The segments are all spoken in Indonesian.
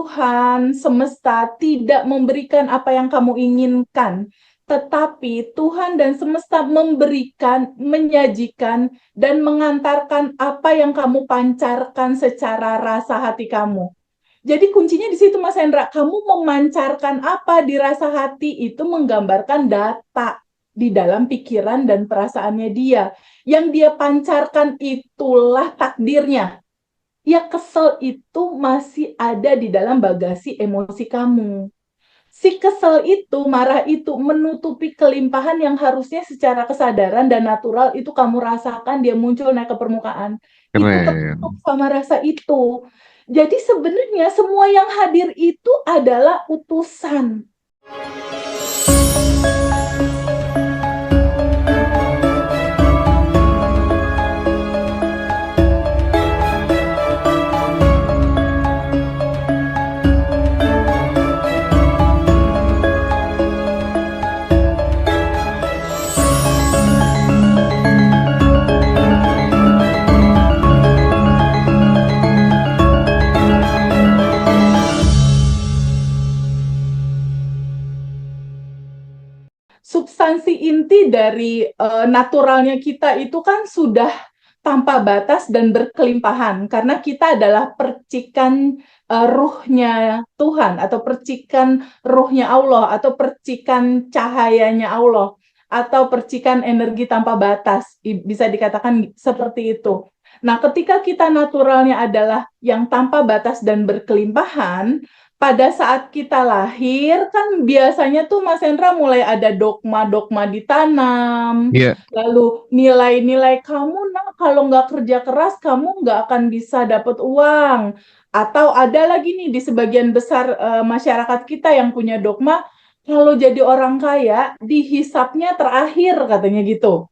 Tuhan semesta tidak memberikan apa yang kamu inginkan, tetapi Tuhan dan semesta memberikan, menyajikan, dan mengantarkan apa yang kamu pancarkan secara rasa hati kamu. Jadi kuncinya di situ, Mas Hendra. Kamu memancarkan apa di rasa hati itu menggambarkan data di dalam pikiran dan perasaannya dia. Yang dia pancarkan itulah takdirnya. Ya, kesel itu masih ada di dalam bagasi emosi kamu. Si kesel itu, marah itu menutupi kelimpahan yang harusnya secara kesadaran dan natural itu kamu rasakan dia muncul naik ke permukaan. Itu ketutup Keren. sama rasa itu. Jadi sebenarnya semua yang hadir itu adalah utusan. Substansi inti dari naturalnya kita itu kan sudah tanpa batas dan berkelimpahan karena kita adalah percikan ruhnya Tuhan atau percikan ruhnya Allah atau percikan cahayanya Allah atau percikan energi tanpa batas, bisa dikatakan seperti itu. Nah, ketika kita naturalnya adalah yang tanpa batas dan berkelimpahan, pada saat kita lahir kan biasanya tuh Mas Hendra mulai ada dogma-dogma ditanam, Iya. lalu nilai-nilai kamu nah kalau nggak kerja keras kamu nggak akan bisa dapat uang. Atau ada lagi nih di sebagian besar masyarakat kita yang punya dogma kalau jadi orang kaya dihisapnya terakhir katanya gitu.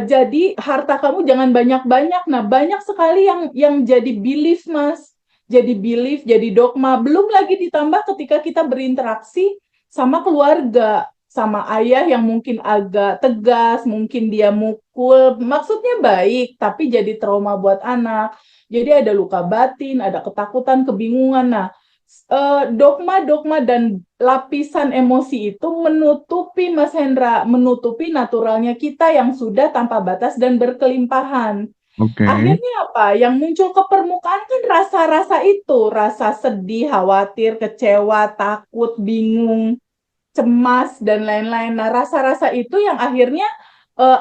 Jadi harta kamu jangan banyak-banyak. Nah, banyak sekali yang jadi belief, Mas. Jadi belief, jadi dogma. Belum lagi ditambah ketika kita berinteraksi sama keluarga, sama ayah yang mungkin agak tegas, mungkin dia mukul, maksudnya baik, tapi jadi trauma buat anak. Jadi ada luka batin, ada ketakutan, kebingungan. Nah, dogma-dogma dan lapisan emosi itu menutupi Mas Hendra, menutupi naturalnya kita yang sudah tanpa batas dan berkelimpahan. Oke. Akhirnya apa? Yang muncul ke permukaan kan rasa-rasa itu, rasa sedih, khawatir, kecewa, takut, bingung, cemas, dan lain-lain. Nah, rasa-rasa itu yang akhirnya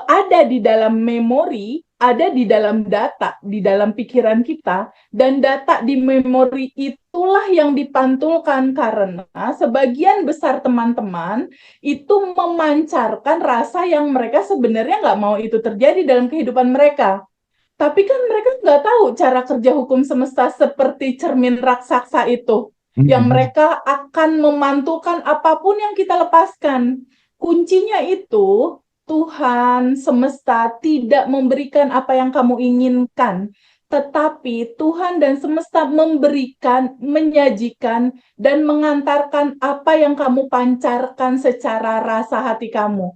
ada di dalam memori, ada di dalam data, di dalam pikiran kita, dan data di memori itulah yang dipantulkan karena sebagian besar teman-teman itu memancarkan rasa yang mereka sebenarnya nggak mau itu terjadi dalam kehidupan mereka. Tapi kan mereka nggak tahu cara kerja hukum semesta seperti cermin raksasa itu. Yang Mhm. mereka akan memantulkan apapun yang kita lepaskan. Kuncinya itu Tuhan semesta tidak memberikan apa yang kamu inginkan. Tetapi Tuhan dan semesta memberikan, menyajikan, dan mengantarkan apa yang kamu pancarkan secara rasa hati kamu.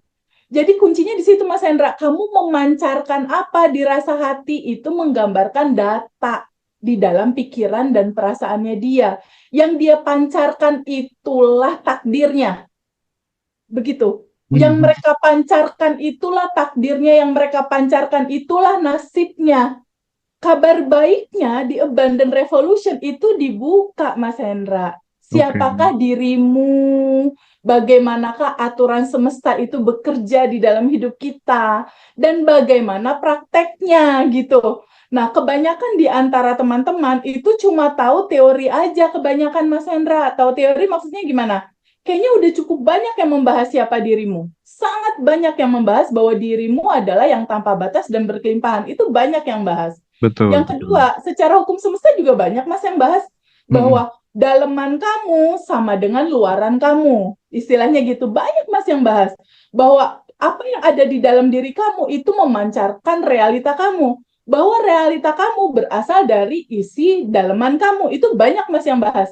Jadi kuncinya di situ Mas Hendra, kamu memancarkan apa di rasa hati itu menggambarkan data di dalam pikiran dan perasaannya dia. Yang dia pancarkan itulah takdirnya. Begitu. Yang Mhm. mereka pancarkan itulah takdirnya, yang mereka pancarkan itulah nasibnya. Kabar baiknya di Abundant Revolution itu dibuka, Mas Hendra. Oke. Siapakah dirimu? Bagaimanakah aturan semesta itu bekerja di dalam hidup kita? Dan bagaimana prakteknya gitu. Nah, kebanyakan di antara teman-teman itu cuma tahu teori aja kebanyakan, Mas Hendra. Tahu teori maksudnya gimana? Kayaknya udah cukup banyak yang membahas siapa dirimu. Sangat banyak yang membahas bahwa dirimu adalah yang tanpa batas dan berkelimpahan. Itu banyak yang bahas. Betul, Yang betul. kedua, secara hukum semesta juga banyak Mas yang bahas Mhm. bahwa daleman kamu sama dengan luaran kamu. Istilahnya gitu. Banyak Mas yang bahas bahwa apa yang ada di dalam diri kamu itu memancarkan realita kamu. Bahwa realita kamu berasal dari isi daleman kamu. Itu banyak Mas yang bahas.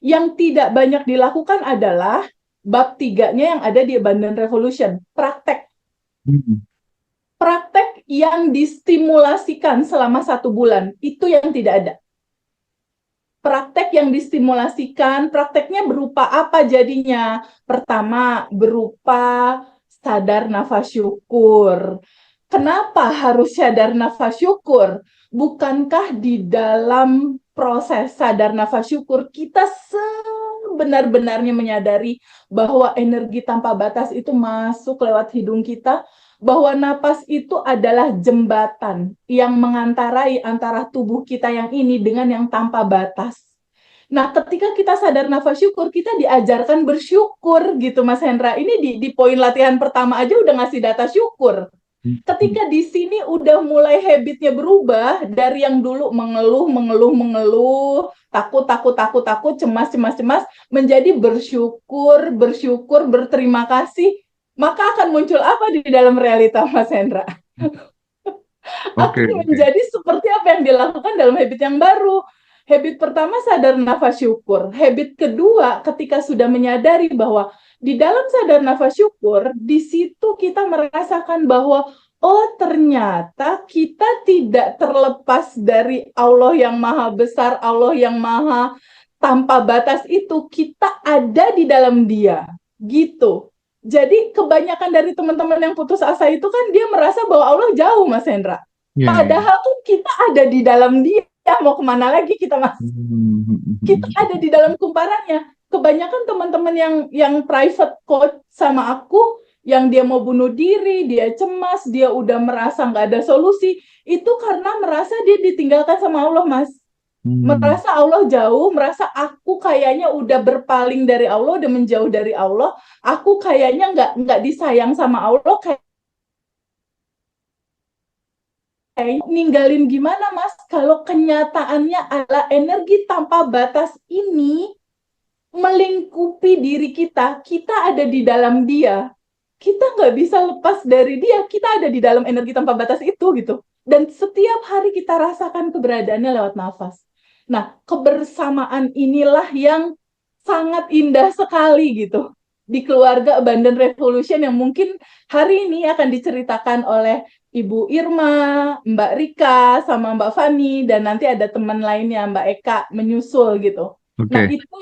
Yang tidak banyak dilakukan adalah bab tiganya yang ada di Abundant Revolution. Praktek. Mhm. Praktek yang distimulasikan selama 1 bulan. Itu yang tidak ada. praktek yang distimulasikan, prakteknya berupa apa jadinya? Pertama, berupa sadar nafas syukur. Kenapa harus sadar nafas syukur? Bukankah di dalam proses sadar nafas syukur kita sebenar-benarnya menyadari bahwa energi tanpa batas itu masuk lewat hidung kita, bahwa napas itu adalah jembatan yang mengantarai antara tubuh kita yang ini dengan yang tanpa batas. Nah, ketika kita sadar nafas syukur, kita diajarkan bersyukur gitu, Mas Hendra. Ini di poin latihan pertama aja udah ngasih data syukur. Ketika di sini udah mulai habitnya berubah dari yang dulu mengeluh, takut, cemas, menjadi bersyukur, berterima kasih, maka akan muncul apa di dalam realita, Mas Hendra? Oke, Akan oke. menjadi seperti apa yang dilakukan dalam habit yang baru. Habit pertama sadar nafas syukur. Habit kedua ketika sudah menyadari bahwa di dalam sadar nafas syukur, di situ kita merasakan bahwa oh ternyata kita tidak terlepas dari Allah yang maha besar, Allah yang maha tanpa batas itu, kita ada di dalam Dia. Gitu. Jadi kebanyakan dari teman-teman yang putus asa itu kan dia merasa bahwa Allah jauh, Mas Hendra. Iya, iya. Padahal tuh kita ada di dalam Dia. Mau kemana lagi kita, Mas? Kita ada di dalam kumparannya. Kebanyakan teman-teman yang private coach sama aku, yang dia mau bunuh diri, dia cemas, dia udah merasa nggak ada solusi, itu karena merasa dia ditinggalkan sama Allah, Mas. Merasa Allah jauh, merasa aku kayaknya udah berpaling dari Allah, udah menjauh dari Allah, aku kayaknya nggak disayang sama Allah, kayak ninggalin gimana, Mas? Kalau kenyataannya adalah energi tanpa batas ini melingkupi diri kita, kita ada di dalam Dia. Kita nggak bisa lepas dari Dia, kita ada di dalam energi tanpa batas itu gitu. Dan setiap hari kita rasakan keberadaannya lewat nafas. Nah, kebersamaan inilah yang sangat indah sekali gitu di keluarga Abundant Revolution yang mungkin hari ini akan diceritakan oleh Ibu Irma, Mbak Rika, sama Mbak Fani, dan nanti ada teman lainnya, Mbak Eka, menyusul gitu. Nah, Oke. itu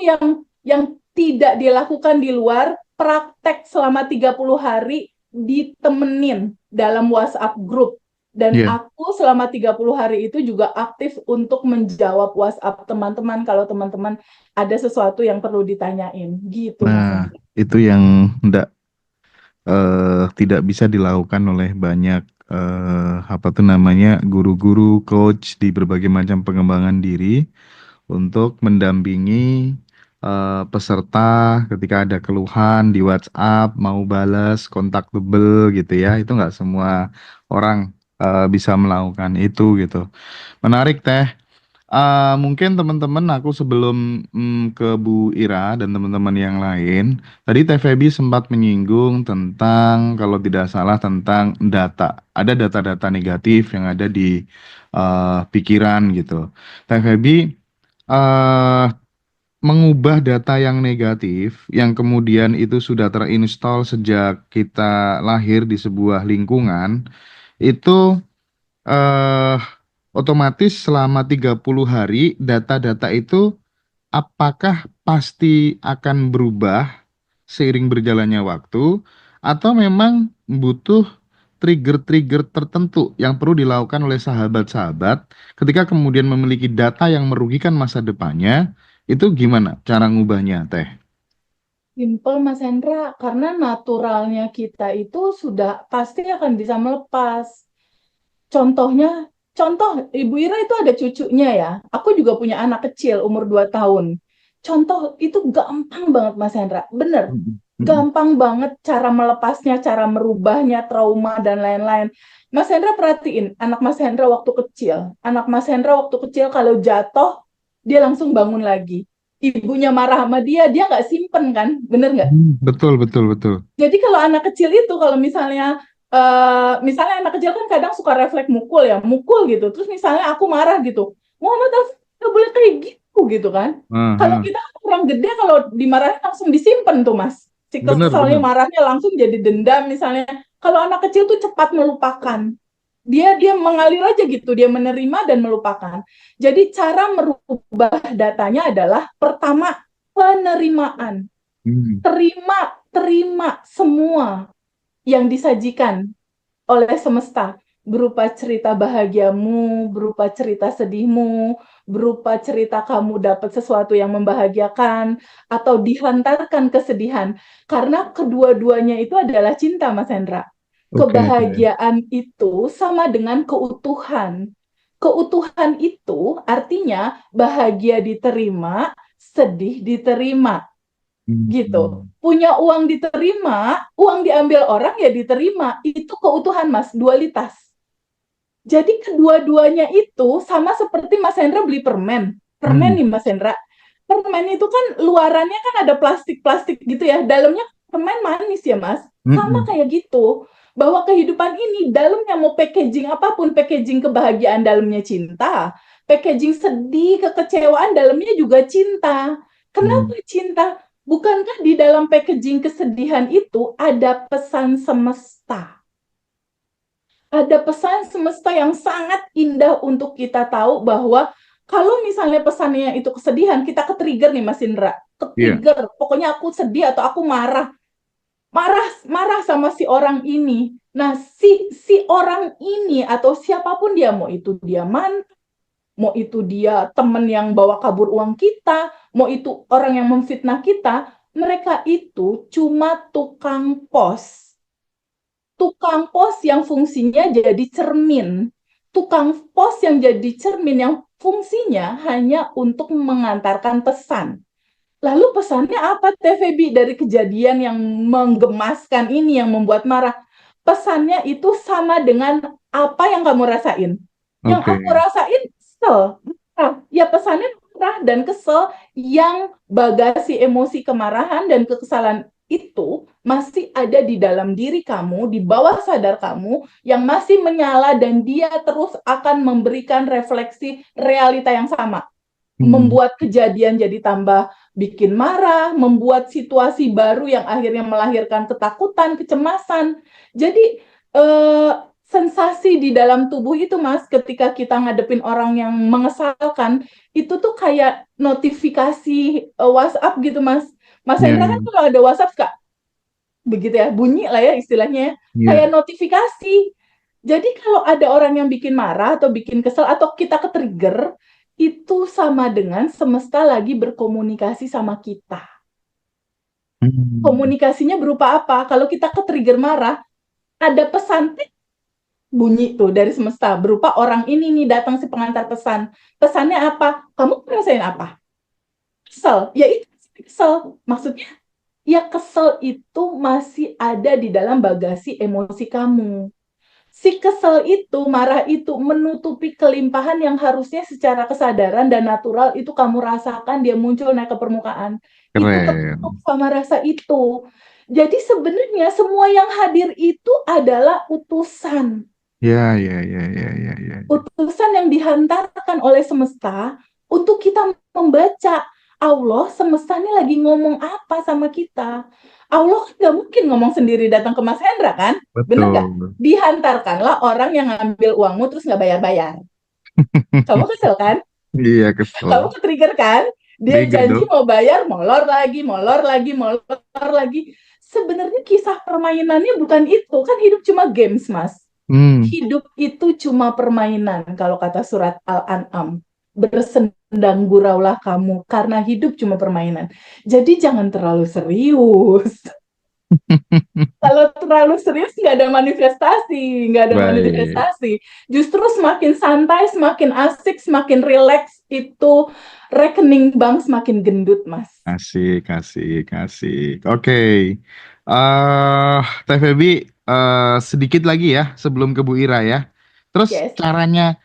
yang tidak dilakukan di luar, praktek selama 30 hari ditemenin dalam WhatsApp group. Dan Iya. aku selama 30 hari itu juga aktif untuk menjawab WhatsApp teman-teman kalau teman-teman ada sesuatu yang perlu ditanyain. Gitu, Mas Nah, Hendra. itu yang tidak bisa dilakukan oleh banyak apa tuh namanya guru-guru, coach di berbagai macam pengembangan diri untuk mendampingi peserta ketika ada keluhan di WhatsApp, mau balas, kontaktabel gitu ya. Itu nggak semua orang bisa melakukan itu gitu. Menarik Teh. Mungkin teman-teman aku sebelum ke Bu Ira dan teman-teman yang lain, tadi Teh Feby sempat menyinggung tentang kalau tidak salah tentang data. Ada data-data negatif yang ada di pikiran gitu. Teh Feby eh, mengubah data yang negatif yang kemudian itu sudah terinstall sejak kita lahir di sebuah lingkungan itu eh otomatis selama 30 hari data-data itu apakah pasti akan berubah seiring berjalannya waktu atau memang butuh trigger-trigger tertentu yang perlu dilakukan oleh sahabat-sahabat ketika kemudian memiliki data yang merugikan masa depannya, itu gimana cara ngubahnya, Teh? Simple, Mas Hendra, karena naturalnya kita itu sudah pasti akan bisa melepas. Contohnya, contoh Ibu Ira itu ada cucunya ya. Aku juga punya anak kecil umur 2 tahun. Contoh itu gampang banget Mas Hendra. Bener, Mm, mm, gampang banget cara melepasnya, cara merubahnya, trauma dan lain-lain. Mas Hendra perhatiin, anak Mas Hendra waktu kecil. Anak Mas Hendra waktu kecil kalau jatuh, dia langsung bangun lagi. Ibunya marah sama dia nggak simpen kan? Bener nggak? betul, betul, betul. Jadi kalau anak kecil itu kalau misalnya anak kecil kan kadang suka refleks mukul ya, mukul gitu. Terus misalnya aku marah gitu, Muhammad Alfi nggak boleh kayak gitu kan? Kalau Aha. kita orang gede kalau dimarahin langsung disimpan tuh Mas. Si Bener, kesalnya bener. marahnya langsung jadi dendam misalnya. Kalau anak kecil tuh cepat melupakan. Dia mengalir aja gitu, dia menerima dan melupakan. Jadi cara merubah datanya adalah pertama penerimaan. Hmm. Terima semua yang disajikan oleh semesta, berupa cerita bahagiamu, berupa cerita sedihmu, berupa cerita kamu dapat sesuatu yang membahagiakan, atau dihantarkan kesedihan. Karena kedua-duanya itu adalah cinta, Mas Hendra. Oke. Kebahagiaan itu sama dengan keutuhan. Keutuhan itu artinya bahagia diterima, sedih diterima, gitu. Hmm. Punya uang diterima, uang diambil orang ya diterima. Itu keutuhan, Mas, dualitas. Jadi kedua-duanya itu sama seperti Mas Hendra beli permen. Permen Hmm. nih Mas Hendra. Permen itu kan luarannya kan ada plastik-plastik gitu ya. Dalamnya permen manis ya, Mas. Sama Mm-mm. kayak gitu. Bahwa kehidupan ini dalamnya mau packaging apapun, packaging kebahagiaan dalamnya cinta, packaging sedih, kekecewaan dalamnya juga cinta. Hmm. Kenapa cinta? Bukankah di dalam packaging kesedihan itu ada pesan semesta? Ada pesan semesta yang sangat indah untuk kita tahu bahwa kalau misalnya pesannya itu kesedihan, kita ke-trigger nih Mas Indra. Iya. Ke-trigger, pokoknya aku sedih atau aku marah. Marah sama si orang ini. Nah, si orang ini atau siapapun dia, mau itu dia mantan, mau itu dia teman yang bawa kabur uang kita, mau itu orang yang memfitnah kita, mereka itu cuma tukang pos. Tukang pos yang fungsinya jadi cermin. Tukang pos yang jadi cermin yang fungsinya hanya untuk mengantarkan pesan. Lalu pesannya apa, TVB, dari kejadian yang menggemaskan ini, yang membuat marah? Pesannya itu sama dengan apa yang kamu rasain. Yang aku Oke. rasain kesel. Nah, ya pesannya marah dan kesel, yang bagasi emosi kemarahan dan kekesalan itu masih ada di dalam diri kamu, di bawah sadar kamu, yang masih menyala dan dia terus akan memberikan refleksi realita yang sama, Hmm. membuat kejadian jadi tambah bikin marah, membuat situasi baru yang akhirnya melahirkan ketakutan, kecemasan. Jadi sensasi di dalam tubuh itu, Mas, ketika kita ngadepin orang yang mengesalkan, itu tuh kayak notifikasi WhatsApp gitu, Mas. Mas Iya, Hendra iya. kan kalau ada WhatsApp suka begitu ya, bunyi lah ya istilahnya, ya. Kayak Iya. notifikasi. Jadi kalau ada orang yang bikin marah atau bikin kesel atau kita ke-trigger, itu sama dengan semesta lagi berkomunikasi sama kita. Hmm. Komunikasinya berupa apa? Kalau kita ke-trigger marah, ada pesan bunyi tuh dari semesta berupa orang ini nih datang si pengantar pesan. Pesannya apa? Kamu ngerasain apa? Kesel. Ya itu kesel. Maksudnya ya kesel itu masih ada di dalam bagasi emosi kamu. Si kesel itu, marah itu menutupi kelimpahan yang harusnya secara kesadaran dan natural itu kamu rasakan, dia muncul naik ke permukaan. Itu ketutup Keren. sama rasa itu. Jadi sebenarnya semua yang hadir itu adalah utusan. Ya, ya, ya, ya, ya, ya, ya. Utusan yang dihantarkan oleh semesta untuk kita membaca. Allah, semesta ini lagi ngomong apa sama kita. Allah kan nggak mungkin ngomong sendiri datang ke Mas Hendra kan? Bener nggak? Betul. Dihantarkanlah orang yang ngambil uangmu terus nggak bayar-bayar. Kamu kesel kan? Iya, kesel. Kamu ke-trigger kan? Dia Trigger janji dong. mau bayar, molor lagi, molor lagi, molor lagi. Sebenarnya kisah permainannya bukan itu. Kan hidup cuma games, Mas. Hmm. Hidup itu cuma permainan, kalau kata surat Al-An'am. Bersendang guraulah kamu, karena hidup cuma permainan. Jadi jangan terlalu serius. Kalau terlalu serius nggak ada manifestasi, nggak ada Baik. manifestasi. Justru semakin santai, semakin asik, semakin rileks itu rekening bank semakin gendut, Mas. Asik, asik, asik. Oke. Teh Febi, sedikit lagi ya sebelum ke Bu Ira ya. Terus Yes. caranya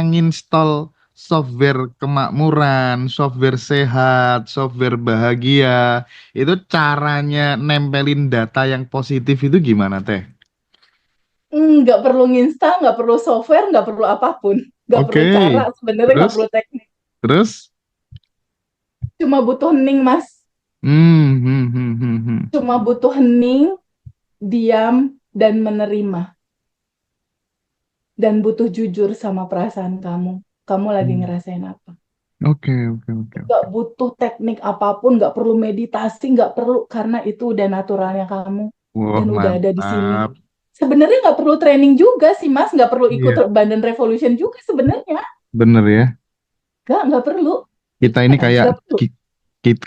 nginstal software kemakmuran, software sehat, software bahagia, itu caranya nempelin data yang positif itu gimana, Teh? Nggak perlu nginstal, nggak perlu software, nggak perlu apapun. Nggak Oke. perlu cara, sebenarnya nggak Terus, perlu teknik. terus? Cuma butuh hening, Mas. Hmm, hmm, hmm, hmm, hmm. Cuma butuh hening, diam, dan menerima. dan butuh jujur sama perasaan kamu. Kamu lagi Hmm. ngerasain apa? Oke, oke, oke, Gak oke. butuh teknik apapun, gak perlu meditasi, gak perlu, karena itu udah naturalnya kamu Wah, dan udah ada di sini. mantap. Sebenarnya nggak perlu training juga sih Mas, nggak perlu ikut Iya, Bandan Revolution juga sebenarnya. bener ya. Nggak perlu. Kita ini Beneran, kayak nggak perlu.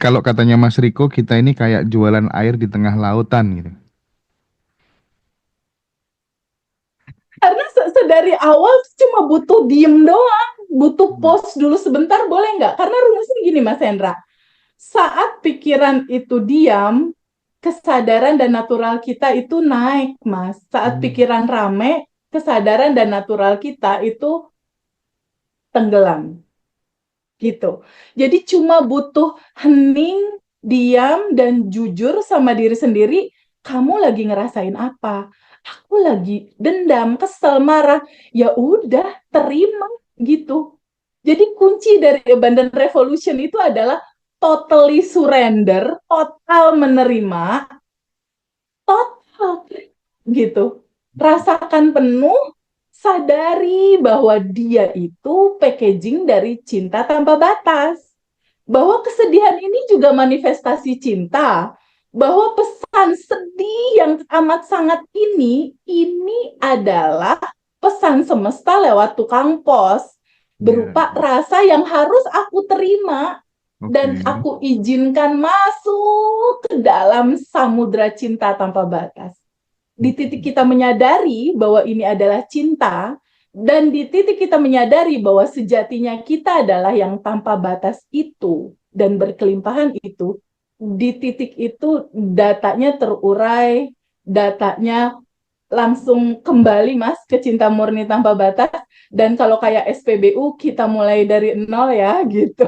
kalau katanya Mas Riko, kita ini kayak jualan air di tengah lautan gitu. Karena sedari awal cuma butuh diem doang, butuh Hmm. pause dulu sebentar boleh nggak? Karena rumusnya gini Mas Hendra, saat pikiran itu diam, kesadaran dan natural kita itu naik Mas. Saat Hmm. pikiran rame, kesadaran dan natural kita itu tenggelam gitu. Jadi cuma butuh hening, diam, dan jujur sama diri sendiri. Kamu lagi ngerasain apa? Aku lagi dendam, kesel, marah. Ya udah, terima gitu. Jadi kunci dari Abundant Revolution itu adalah totally surrender, total menerima, total gitu. Rasakan penuh, sadari bahwa dia itu packaging dari cinta tanpa batas. Bahwa kesedihan ini juga manifestasi cinta. Bahwa pesan sedih yang amat sangat ini adalah pesan semesta lewat tukang pos. Iya, Berupa iya. rasa yang harus aku terima Oke. dan aku izinkan masuk ke dalam samudra cinta tanpa batas. Di titik kita menyadari bahwa ini adalah cinta, dan di titik kita menyadari bahwa sejatinya kita adalah yang tanpa batas itu dan berkelimpahan itu, di titik itu datanya terurai, datanya langsung kembali Mas ke cinta murni tanpa batas. Dan kalau kayak SPBU kita mulai dari nol ya gitu.